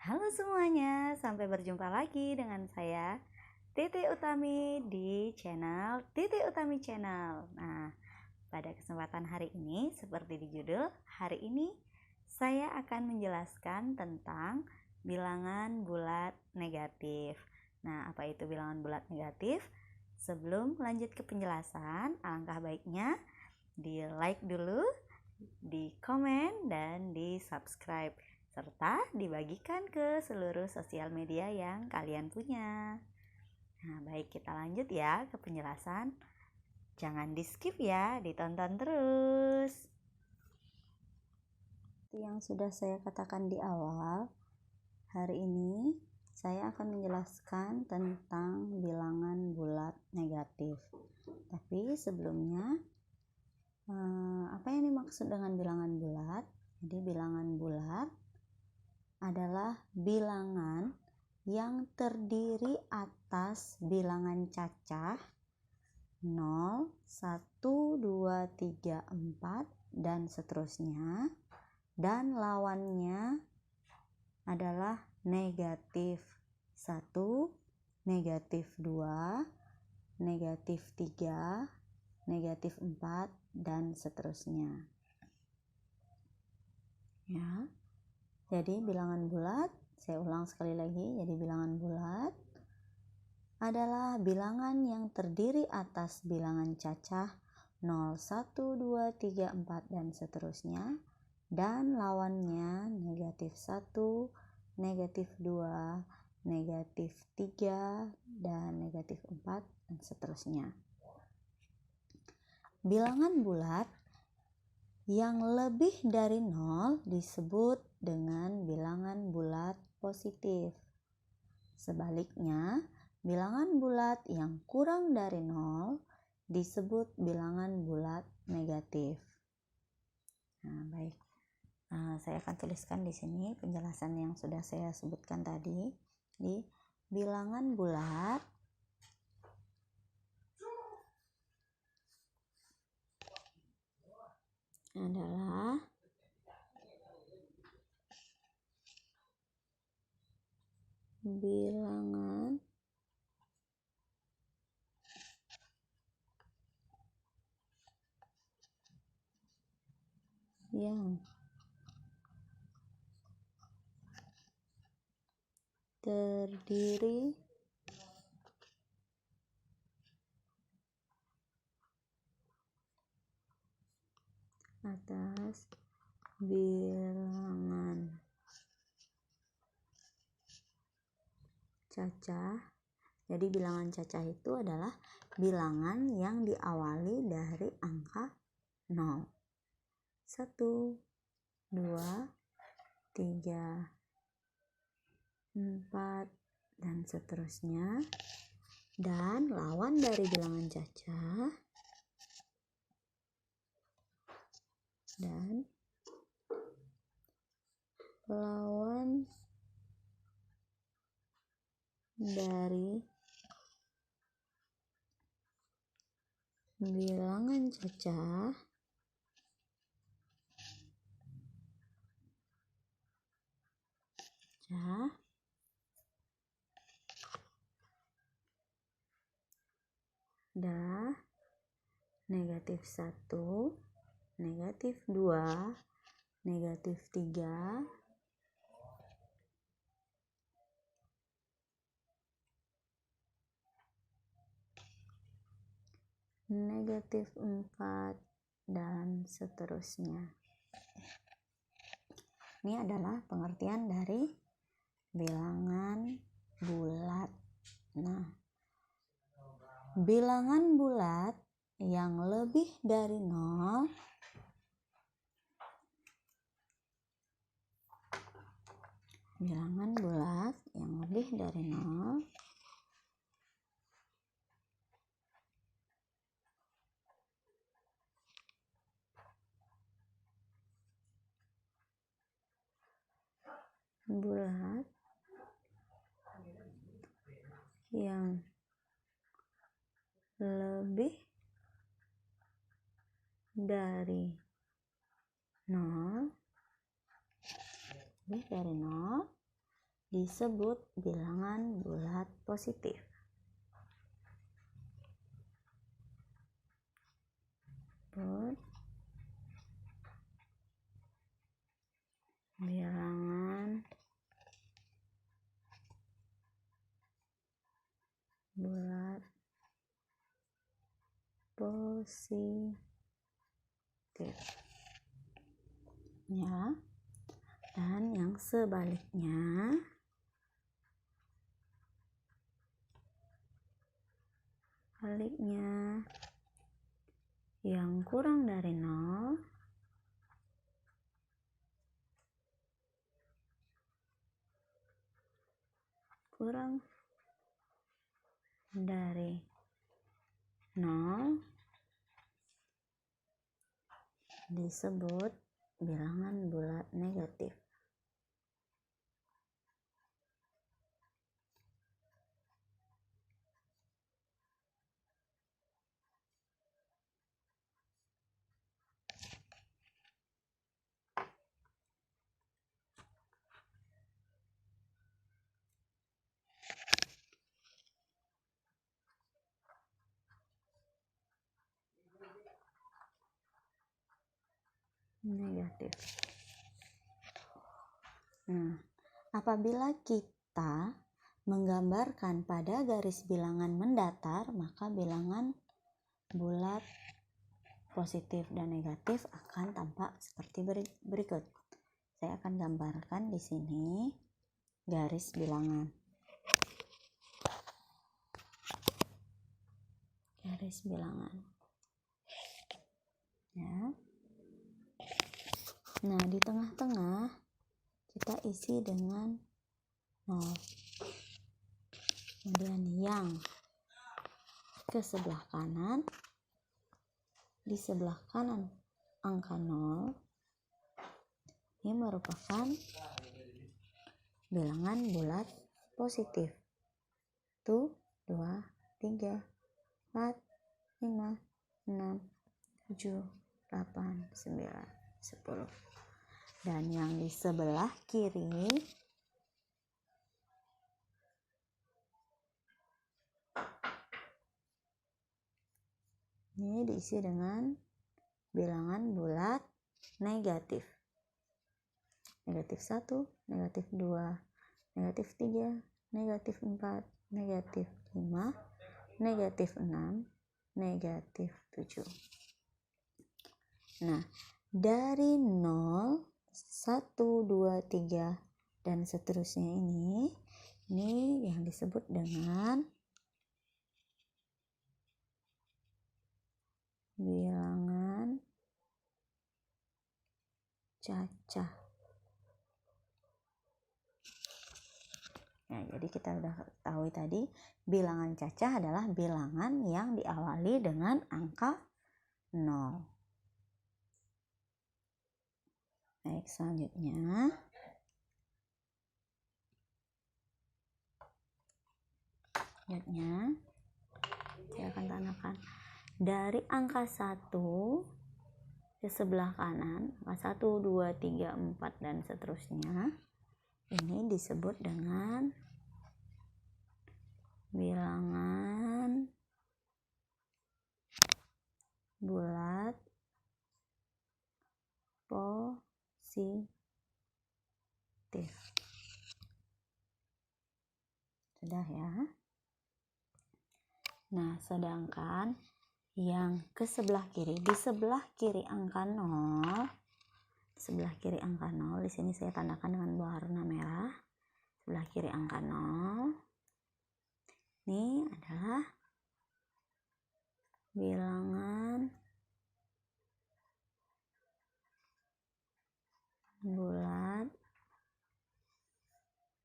Halo semuanya, sampai berjumpa lagi dengan saya Titi Utami di channel Titi Utami Channel. Nah, pada kesempatan hari ini seperti di judul, hari ini saya akan menjelaskan tentang bilangan bulat negatif. Nah, apa itu bilangan bulat negatif? Sebelum lanjut ke penjelasan, alangkah baiknya di like dulu, di komen, dan di subscribe serta dibagikan ke seluruh sosial media yang kalian punya. Nah, baik, kita lanjut ya ke penjelasan. Jangan di skip ya, ditonton terus. Yang sudah saya katakan di awal, hari ini saya akan menjelaskan tentang bilangan bulat negatif. Tapi sebelumnya, apa yang dimaksud dengan bilangan bulat? Jadi bilangan bulat adalah bilangan yang terdiri atas bilangan cacah 0, 1, 2, 3, 4 dan seterusnya, dan lawannya adalah negatif 1, negatif 2, negatif 3, negatif 4 dan seterusnya. Ya. Jadi bilangan bulat, saya ulang sekali lagi, jadi bilangan bulat adalah bilangan yang terdiri atas bilangan cacah 0, 1, 2, 3, 4 dan seterusnya, dan lawannya negatif 1, negatif 2, negatif 3, dan negatif 4 dan seterusnya. Bilangan bulat yang lebih dari 0 disebut dengan bilangan bulat positif. Sebaliknya, bilangan bulat yang kurang dari 0 disebut bilangan bulat negatif. Nah, baik. Saya akan tuliskan di sini penjelasan yang sudah saya sebutkan tadi. Di bilangan bulat adalah bilangan yang terdiri atas bilangan cacah. Jadi bilangan cacah itu adalah bilangan yang diawali dari angka 0. 1, 2, 3, 4 dan seterusnya. Dan lawan dari bilangan cacah dan lawan dari bilangan cacah adalah negatif 1, negatif 2, negatif 3, negatif 4 dan seterusnya. Ini adalah pengertian dari bilangan bulat. Nah, bilangan bulat yang lebih dari 0 bilangan bulat yang lebih dari 0 bulat yang lebih dari 0 disebut bilangan bulat positif. Bilangan bulat positif ya. Dan yang sebaliknya yang kurang dari 0 disebut bilangan bulat negatif. Nah, apabila kita menggambarkan pada garis bilangan mendatar, maka bilangan bulat positif dan negatif akan tampak seperti berikut. Saya akan gambarkan di sini garis bilangan. Ya. Nah, di tengah-tengah kita isi dengan 0. Kemudian yang ke sebelah kanan, di sebelah kanan angka 0, ini merupakan bilangan bulat positif. 1, 2, 3, 4, 5, 6, 7, 8, 9, 10. Dan yang di sebelah kiri ini diisi dengan bilangan bulat negatif. Negatif 1, negatif 2, negatif 3, negatif 4, negatif 5, negatif 6, negatif 7. Nah, dari 0, 1, 2, 3 dan seterusnya ini yang disebut dengan bilangan cacah. Nah, jadi kita sudah tahu tadi bilangan cacah adalah bilangan yang diawali dengan angka 0. Baik, selanjutnya saya akan tandai dari angka 1 ke sebelah kanan, angka 1, 2, 3, 4 dan seterusnya, ini disebut dengan bilangan bulat positif. Sudah ya. Nah, sedangkan yang ke sebelah kiri, di sebelah kiri angka 0, di sini saya tandakan dengan warna merah. Sebelah kiri angka 0, ini adalah bilangan bulat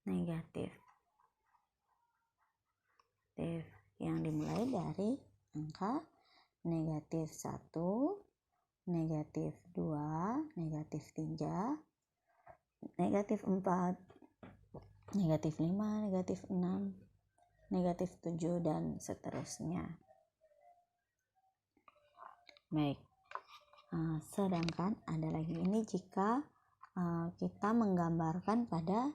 negatif. Yang dimulai dari angka negatif 1, negatif 2, negatif 3, negatif 4, negatif 5, negatif 6, negatif 7 dan seterusnya. Baik, sedangkan ada lagi ini jika kita menggambarkan pada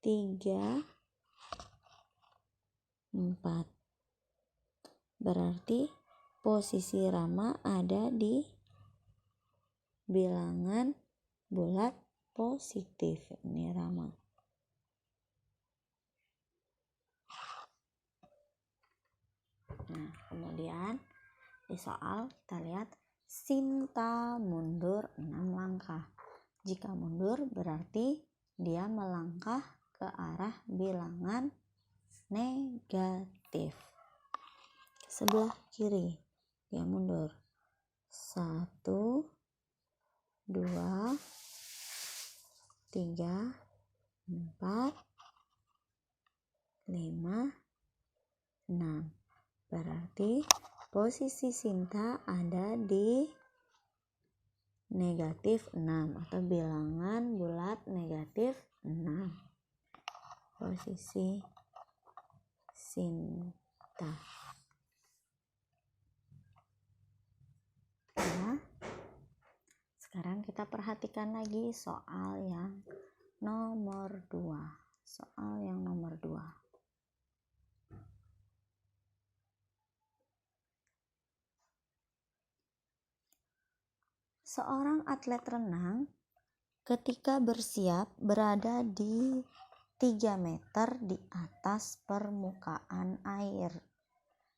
3, 4. Berarti posisi Rama ada di bilangan bulat positif. Ini Rama. Nah, kemudian di soal kita lihat Sinta mundur 6 langkah. Jika mundur berarti dia melangkah ke arah bilangan negatif. Sebelah kiri dia mundur 1, 2, 3, 4, 5, 6. Berarti posisi Sinta ada di negatif 6 atau bilangan bulat negatif 6. Posisi Sinta. Ya. Sekarang kita perhatikan lagi soal yang nomor 2. Soal yang nomor 2. Seorang atlet renang ketika bersiap berada di 3 meter di atas permukaan air.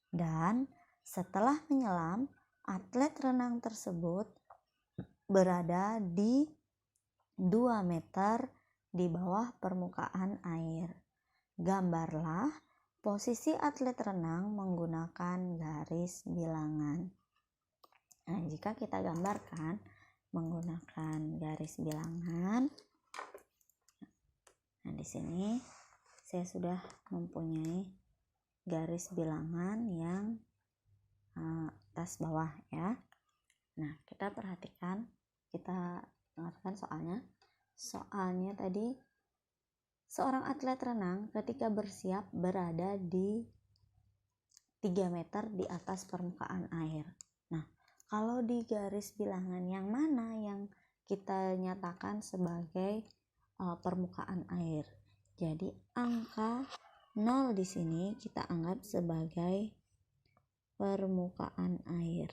Dan setelah menyelam, atlet renang tersebut berada di 2 meter di bawah permukaan air. Gambarlah posisi atlet renang menggunakan garis bilangan. Nah, jika kita gambarkan menggunakan garis bilangan, nah di sini saya sudah mempunyai garis bilangan yang atas bawah ya. Nah, kita perhatikan, kita dengarkan soalnya. Soalnya tadi seorang atlet renang ketika bersiap berada di 3 meter di atas permukaan air. Nah, kalau di garis bilangan yang mana yang kita nyatakan sebagai permukaan air? Jadi angka 0 di sini kita anggap sebagai permukaan air.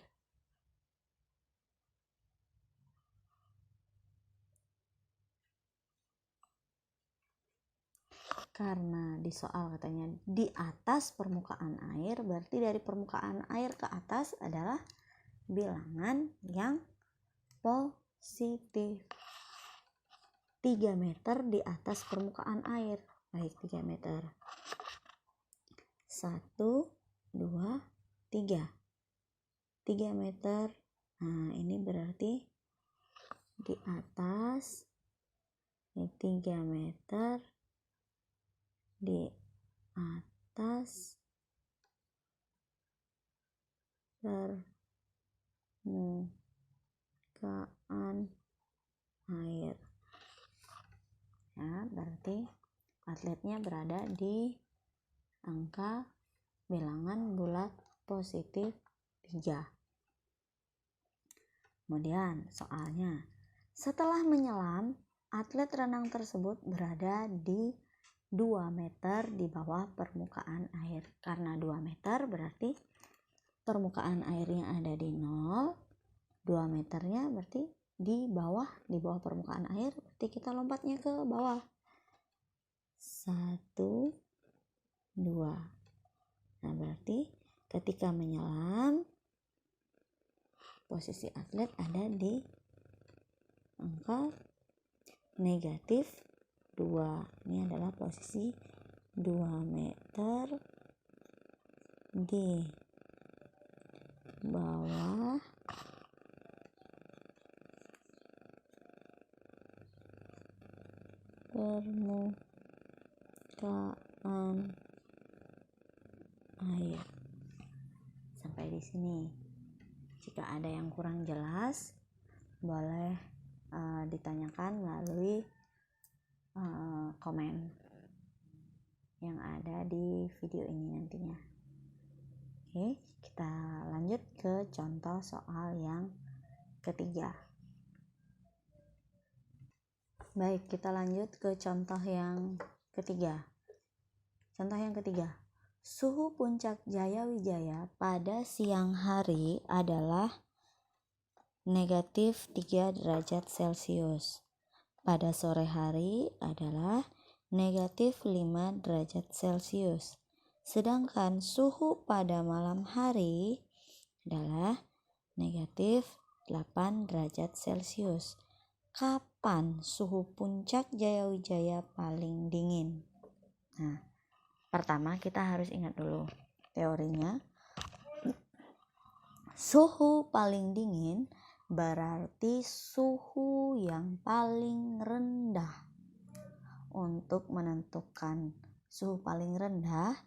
Karena di soal katanya di atas permukaan air, berarti dari permukaan air ke atas adalah bilangan yang positif. 3 meter di atas permukaan air. Baik, 3 meter. 1, 2, 3. 3 meter. Nah, ini berarti di atas ini 3 meter di atas permukaan air. Ya, berarti atletnya berada di angka bilangan bulat positif 3. Kemudian soalnya, setelah menyelam, atlet renang tersebut berada di 2 meter di bawah permukaan air. Karena 2 meter berarti permukaan airnya ada di 0, 2 meternya berarti di bawah permukaan air, berarti kita lompatnya ke bawah. 1, 2. Nah, berarti ketika menyelam posisi atlet ada di angka negatif 2. Ini adalah posisi 2 meter di bawah permukaan air. Sampai di sini. Jika ada yang kurang jelas, boleh ditanyakan melalui komen yang ada di video ini nantinya. Oke, kita lanjut ke contoh soal yang ketiga. Baik, kita lanjut ke contoh yang ketiga. Contoh yang ketiga, suhu puncak Jayawijaya pada siang hari adalah negatif 3 derajat Celcius. Pada sore hari adalah negatif 5 derajat Celcius. Sedangkan suhu pada malam hari adalah negatif 8 derajat Celcius. Kapan suhu puncak Jayawijaya paling dingin? Nah, pertama kita harus ingat dulu teorinya. Suhu paling dingin berarti suhu yang paling rendah. Untuk menentukan suhu paling rendah,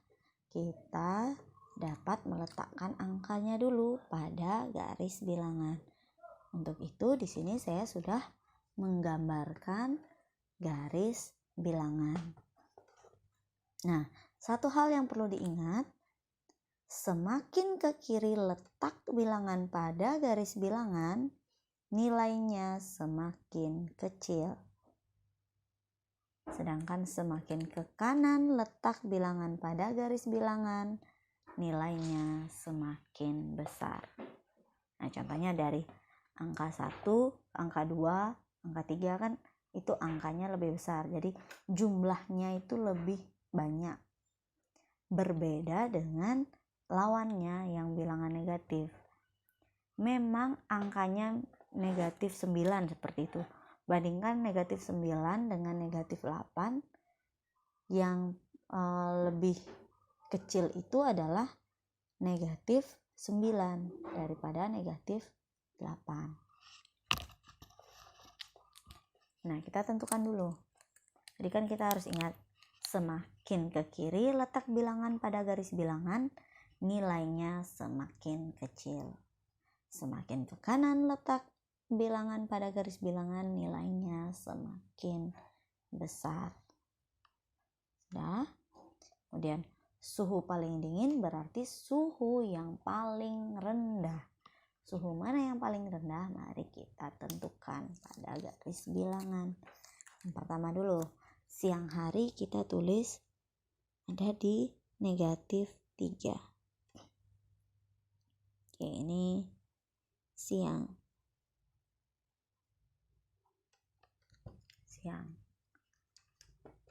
kita dapat meletakkan angkanya dulu pada garis bilangan. Untuk itu di sini saya sudah menggambarkan garis bilangan. Nah, satu hal yang perlu diingat, semakin ke kiri letak bilangan pada garis bilangan, nilainya semakin kecil. Sedangkan semakin ke kanan letak bilangan pada garis bilangan, nilainya semakin besar. Nah, contohnya dari angka 1, angka 2, angka 3 kan itu angkanya lebih besar. Jadi jumlahnya itu lebih banyak. Berbeda dengan lawannya yang bilangan negatif. Memang angkanya negatif 9 seperti itu. Bandingkan negatif 9 dengan negatif 8, yang lebih kecil itu adalah negatif 9 daripada negatif 8. Nah, kita tentukan dulu. Jadi kan kita harus ingat, semakin ke kiri letak bilangan pada garis bilangan, nilainya semakin kecil. Semakin ke kanan letak bilangan pada garis bilangan, nilainya semakin besar. Sudah? Kemudian suhu paling dingin berarti suhu yang paling rendah. Suhu mana yang paling rendah? Mari kita tentukan pada garis bilangan. Yang pertama dulu, siang hari kita tulis ada di negatif 3. Oke, ini siang.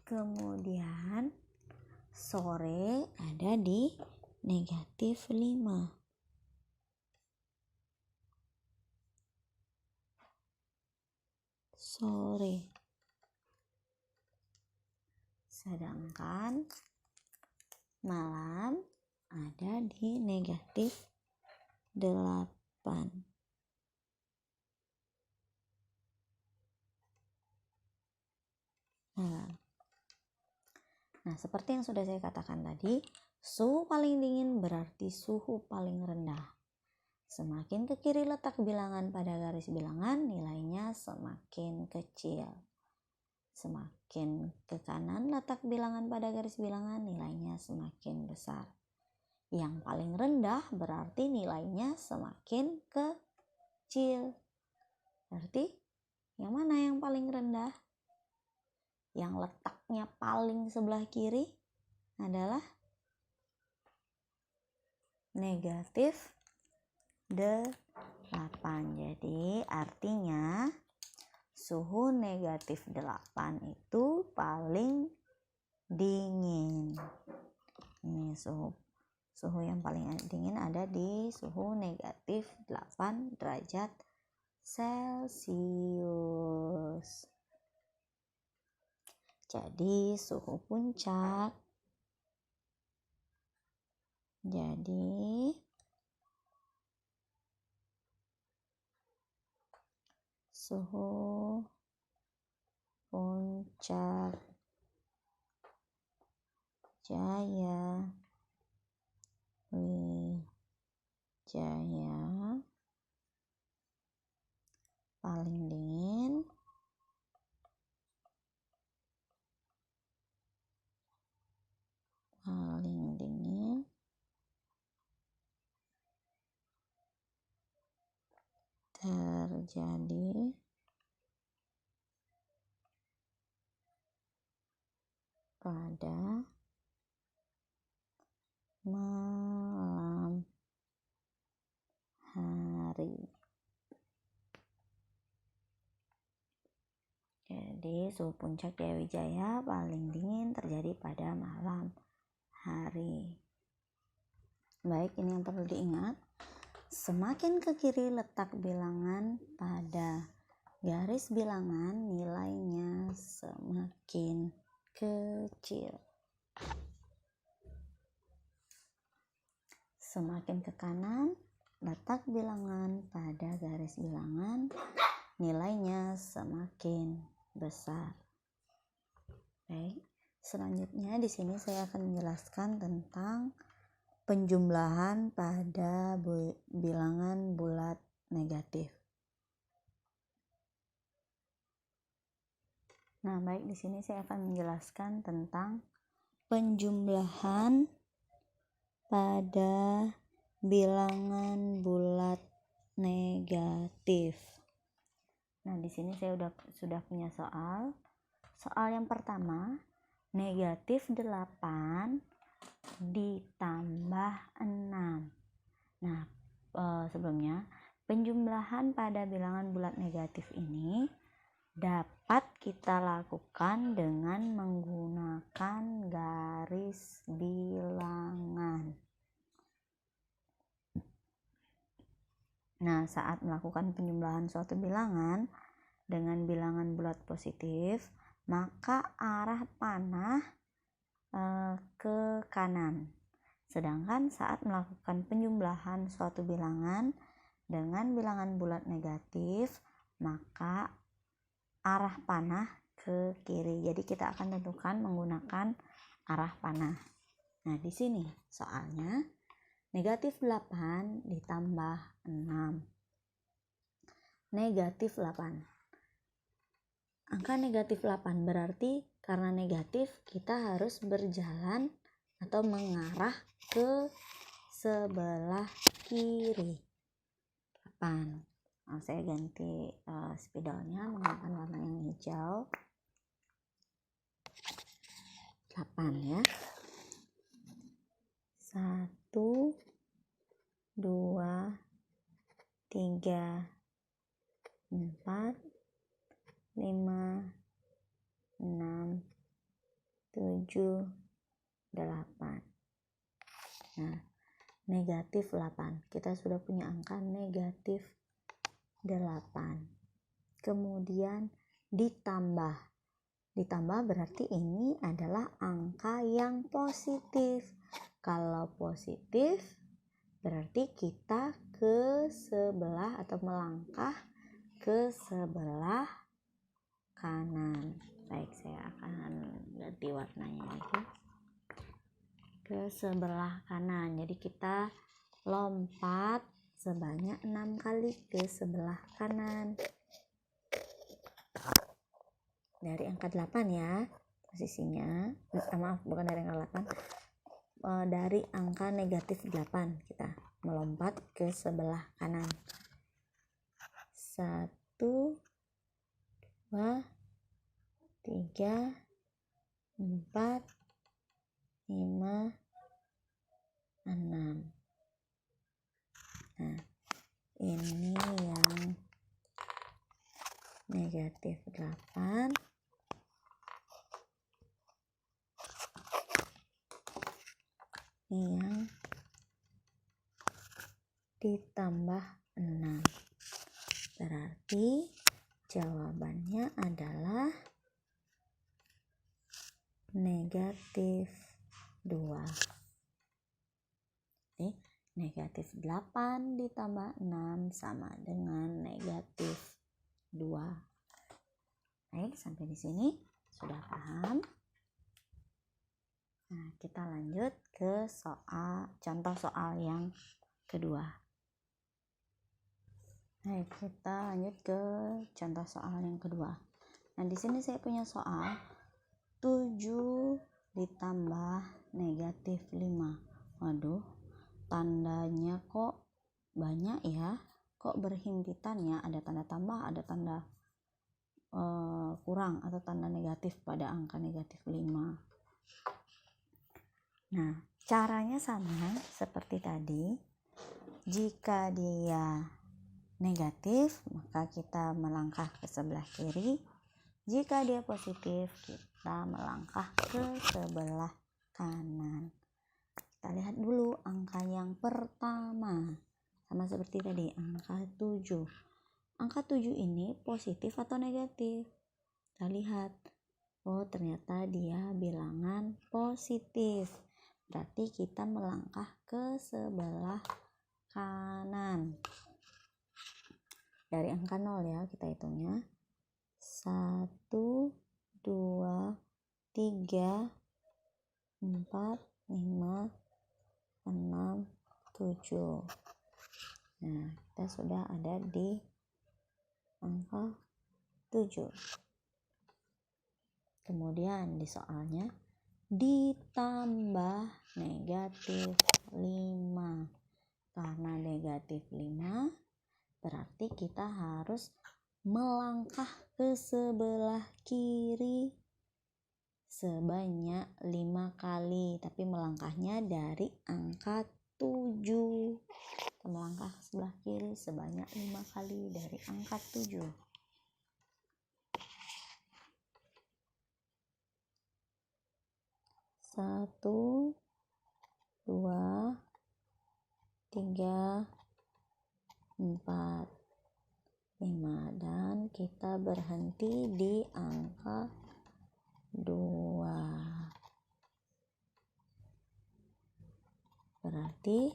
Kemudian sore ada di negatif 5. Sore. Sedangkan malam ada di negatif 8. Nah, seperti yang sudah saya katakan tadi, suhu paling dingin berarti suhu paling rendah. Semakin ke kiri letak bilangan pada garis bilangan, nilainya semakin kecil. Semakin ke kanan letak bilangan pada garis bilangan, nilainya semakin besar. Yang paling rendah berarti nilainya semakin kecil. Berarti yang mana yang paling rendah? Yang letaknya paling sebelah kiri adalah negatif 8. Jadi artinya suhu negatif 8 itu paling dingin. Ini suhu yang paling dingin ada di suhu negatif 8 derajat Celcius. Jadi suhu puncak suhu puncak Jayawijaya paling dingin terjadi pada malam hari. Jadi suhu puncak Jaya Wijaya paling dingin terjadi pada malam hari. Baik, ini yang perlu diingat. Semakin ke kiri letak bilangan pada garis bilangan, nilainya semakin kecil. Semakin ke kanan letak bilangan pada garis bilangan, nilainya semakin besar. Baik, selanjutnya di sini saya akan menjelaskan tentang penjumlahan pada bilangan bulat negatif. Nah, baik, di sini saya akan menjelaskan tentang penjumlahan pada bilangan bulat negatif. Nah, di sini saya sudah punya soal. Soal yang pertama, negatif 8 ditambah 6. Nah, sebelumnya penjumlahan pada bilangan bulat negatif ini dapat kita lakukan dengan menggunakan garis bilangan. Nah, saat melakukan penjumlahan suatu bilangan dengan bilangan bulat positif, maka arah panah ke kanan. Sedangkan saat melakukan penjumlahan suatu bilangan dengan bilangan bulat negatif, maka arah panah ke kiri. Jadi kita akan tentukan menggunakan arah panah. Nah, di sini soalnya negatif 8 ditambah 6. Negatif 8. Angka negatif 8 berarti karena negatif kita harus berjalan atau mengarah ke sebelah kiri. 8. Nah, saya ganti spidolnya menggunakan warna yang hijau. 8 ya. 1, 2, 3, 4, 5, 6, 7, 8. Nah, negatif 8. Kita sudah punya angka negatif 8. Kemudian ditambah. Ditambah berarti ini adalah angka yang positif. Kalau positif berarti kita ke sebelah atau melangkah ke sebelah kanan. Baik, saya akan ganti warnanya lagi. Ke sebelah kanan. Jadi kita lompat sebanyak 6 kali ke sebelah kanan. Dari angka 8 ya posisinya. Maaf, bukan dari angka 8. Dari angka negatif 8 kita melompat ke sebelah kanan. 1, 2, 3, 4, 5, 6. Nah, ini yang negatif 8. Ini yang ditambah 6. Berarti jawabannya adalah negatif 2. Jadi negatif 8 ditambah 6 sama dengan negatif 2. Baik, sampai di sini sudah paham. Nah, kita lanjut ke contoh soal yang kedua. Baik, kita lanjut ke contoh soal yang kedua. Nah, di sini saya punya soal 7 ditambah negatif 5. Waduh, tandanya kok banyak ya, kok berhimpitan ya, ada tanda tambah, ada tanda kurang atau tanda negatif pada angka negatif 5. Nah, caranya sama seperti tadi. Jika dia negatif, maka kita melangkah ke sebelah kiri. Jika dia positif, kita melangkah ke sebelah kanan. Kita lihat dulu angka yang pertama. Sama seperti tadi, angka 7. Angka 7 ini positif atau negatif? Kita lihat. Oh, ternyata dia bilangan positif. Berarti kita melangkah ke sebelah kanan. Dari angka 0 ya, kita hitungnya. 1, 2, 3, 4, 5, 6, 7. Nah, kita sudah ada di angka 7. Kemudian di soalnya ditambah negatif 5. Karena negatif 5, berarti kita harus melangkah ke sebelah kiri sebanyak 5 kali. Tapi melangkahnya dari angka 7. Kita melangkah ke sebelah kiri sebanyak 5 kali dari angka 7. 1, 2, 3, 4, 5, dan kita berhenti di angka 2. Berarti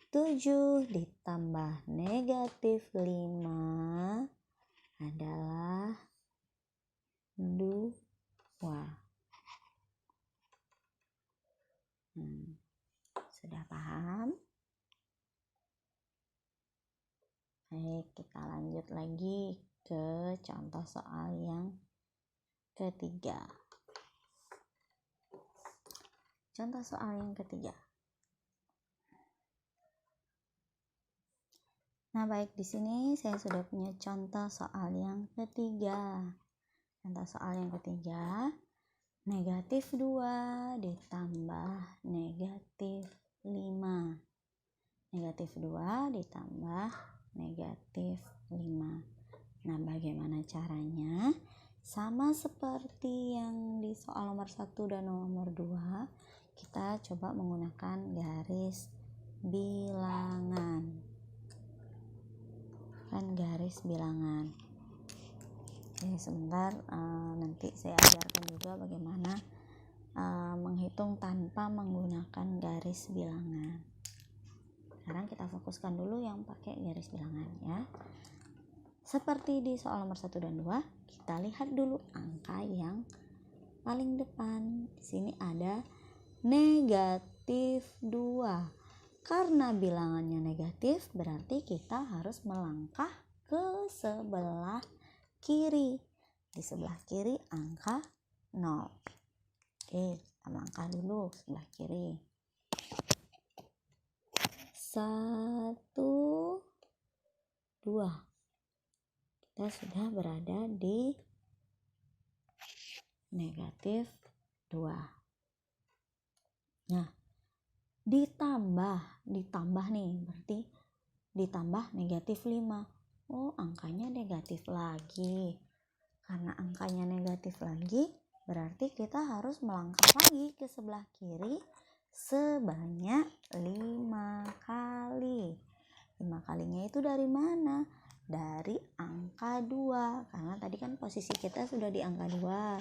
7 ditambah negatif 5 adalah 2. Sudah paham? Baik, kita lanjut lagi ke contoh soal yang ketiga. Contoh soal yang ketiga. Nah, baik, di sini saya sudah punya contoh soal yang ketiga. Contoh soal yang ketiga, negatif 2 ditambah negatif 5. Negatif 2 ditambah negatif 5. Nah, bagaimana caranya? Sama seperti yang di soal nomor 1 dan nomor 2, kita coba menggunakan garis bilangan. Garis bilangan. Oke, sebentar, nanti saya ajarkan juga bagaimana menghitung tanpa menggunakan garis bilangan. Sekarang kita fokuskan dulu yang pakai garis bilangan ya. Seperti di soal nomor 1 dan 2, kita lihat dulu angka yang paling depan. Di sini ada negatif 2. Karena bilangannya negatif, berarti kita harus melangkah ke sebelah kiri. Di sebelah kiri angka 0. Oke, kita melangkah dulu sebelah kiri. 1, 2. Kita sudah berada di negatif 2. Nah, ditambah nih, berarti ditambah negatif 5. Oh, angkanya negatif lagi. Karena angkanya negatif lagi, berarti kita harus melangkah lagi ke sebelah kiri sebanyak 5 kali. 5 kalinya itu dari mana? Dari angka 2. Karena tadi kan posisi kita sudah di angka 2.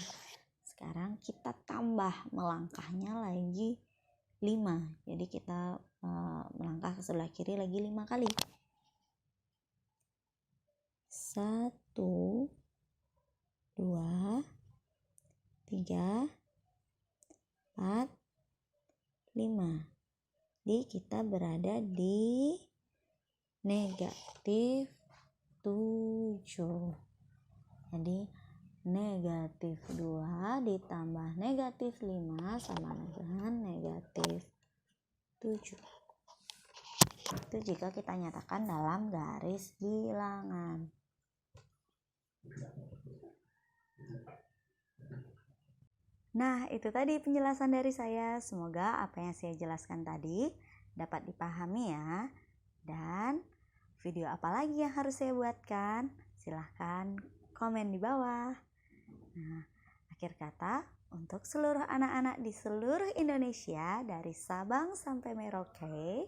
Sekarang kita tambah melangkahnya lagi 5. Jadi kita melangkah ke sebelah kiri lagi 5 kali. 1, 2, 3, 4, 5. Jadi kita berada di negatif 7. Jadi negatif 2 ditambah negatif 5 sama dengan negatif 7. Itu jika kita nyatakan dalam garis bilangan. Nah, itu tadi penjelasan dari saya. Semoga apa yang saya jelaskan tadi dapat dipahami ya. Dan video apa lagi yang harus saya buatkan? Silahkan komen di bawah. Nah, akhir kata, untuk seluruh anak-anak di seluruh Indonesia dari Sabang sampai Merauke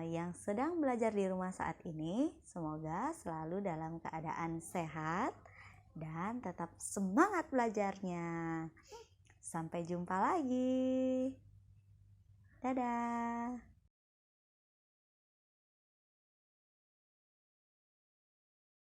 yang sedang belajar di rumah saat ini, semoga selalu dalam keadaan sehat dan tetap semangat belajarnya. Sampai jumpa lagi. Dadah.